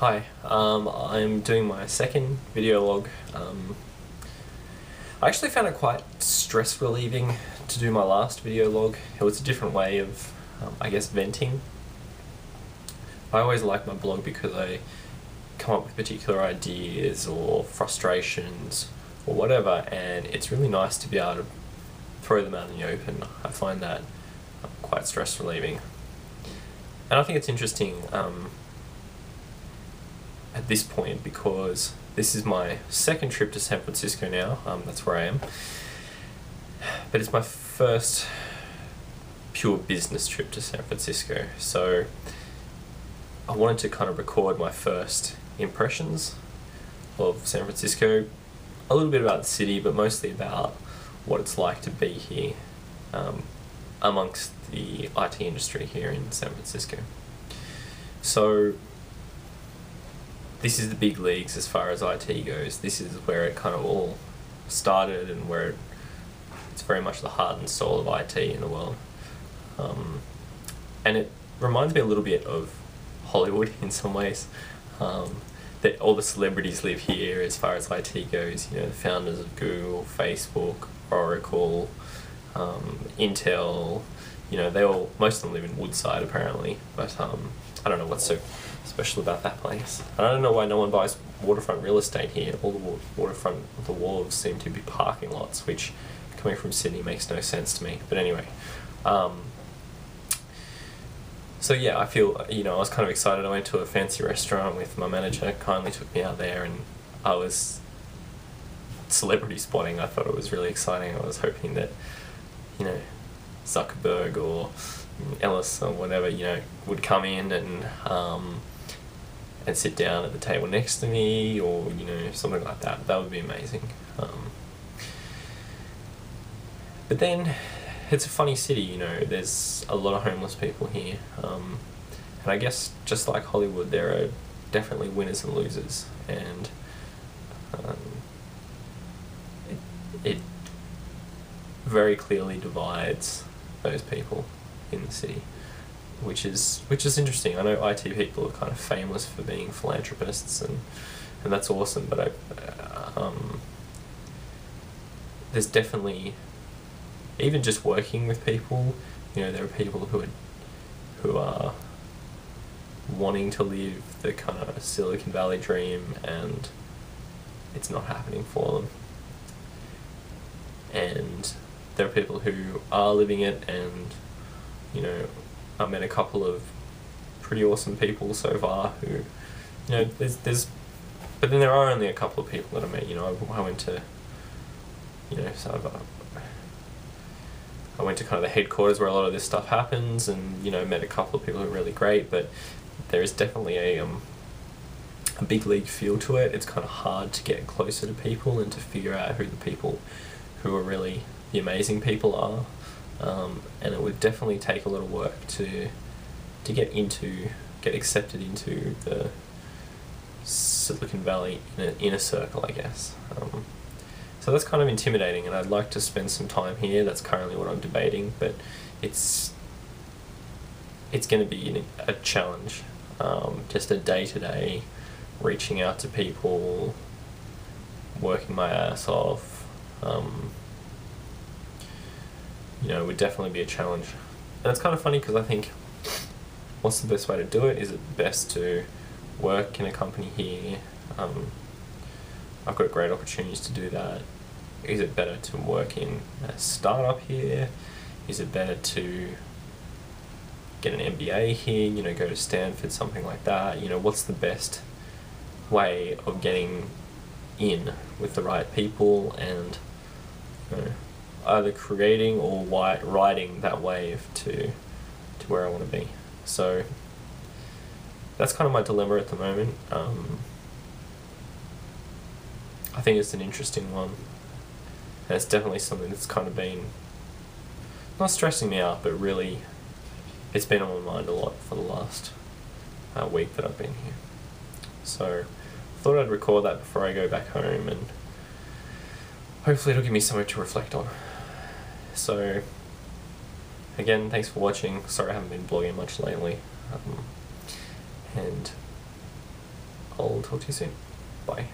Hi, I'm doing my second video log. I actually found it quite stress relieving to do my last video log. It was a different way of, I guess, venting. I always like my blog because I come up with particular ideas or frustrations or whatever, and it's really nice to be able to throw them out in the open. I find that quite stress relieving. And I think it's interesting at this point because this is my second trip to San Francisco now. That's where I am. But it's my first pure business trip to San Francisco. So I wanted to kind of record my first impressions of San Francisco, a little bit about the city, but mostly about what it's like to be here amongst the IT industry here in San Francisco. So this is the big leagues as far as IT goes. This is where it kind of all started and where it's very much the heart and soul of IT in the world. And it reminds me a little bit of Hollywood in some ways. That all the celebrities live here as far as IT goes. You know, the founders of Google, Facebook, Oracle, Intel. You know, most of them live in Woodside apparently, but I don't know what's so special about that place. And I don't know why no one buys waterfront real estate here. All the waterfront, the wharves seem to be parking lots, which coming from Sydney makes no sense to me. But anyway, so yeah, I feel, I was kind of excited. I went to a fancy restaurant with my manager, kindly took me out there, and I was celebrity spotting. I thought it was really exciting. I was hoping that, Zuckerberg or Ellis or whatever, would come in and sit down at the table next to me, or something like that. That would be amazing. But then it's a funny city. There's a lot of homeless people here, and I guess just like Hollywood, there are definitely winners and losers, and it very clearly divides those people in the city, which is interesting. I know IT people are kind of famous for being philanthropists, and that's awesome. But there's definitely, even just working with people, there are people who are wanting to live the kind of Silicon Valley dream, and it's not happening for them. And there are people who are living it, and I met a couple of pretty awesome people so far who, there's, but then there are only a couple of people that I met. I went to, I went to kind of the headquarters where a lot of this stuff happens, and met a couple of people who are really great. But there is definitely a big league feel to it. It's kind of hard to get closer to people and to figure out who the people who are really the amazing people are, and it would definitely take a lot of work to get accepted into the Silicon Valley inner circle, I guess. So that's kind of intimidating, and I'd like to spend some time here. That's currently what I'm debating, but it's going to be a challenge. Just a day-to-day reaching out to people, working my ass off. It would definitely be a challenge. And it's kind of funny because I think, what's the best way to do it? Is it best to work in a company here? I've got great opportunities to do that. Is it better to work in a startup here? Is it better to get an MBA here, go to Stanford, something like that? What's the best way of getting in with the right people and either creating or riding that wave to where I want to be. So that's kind of my dilemma at the moment. I think it's an interesting one, and it's definitely something that's kind of been not stressing me out, but really it's been on my mind a lot for the last week that I've been here. So I thought I'd record that before I go back home, and hopefully it'll give me something to reflect on. So again, thanks for watching. Sorry I haven't been blogging much lately, and talk to you soon. Bye.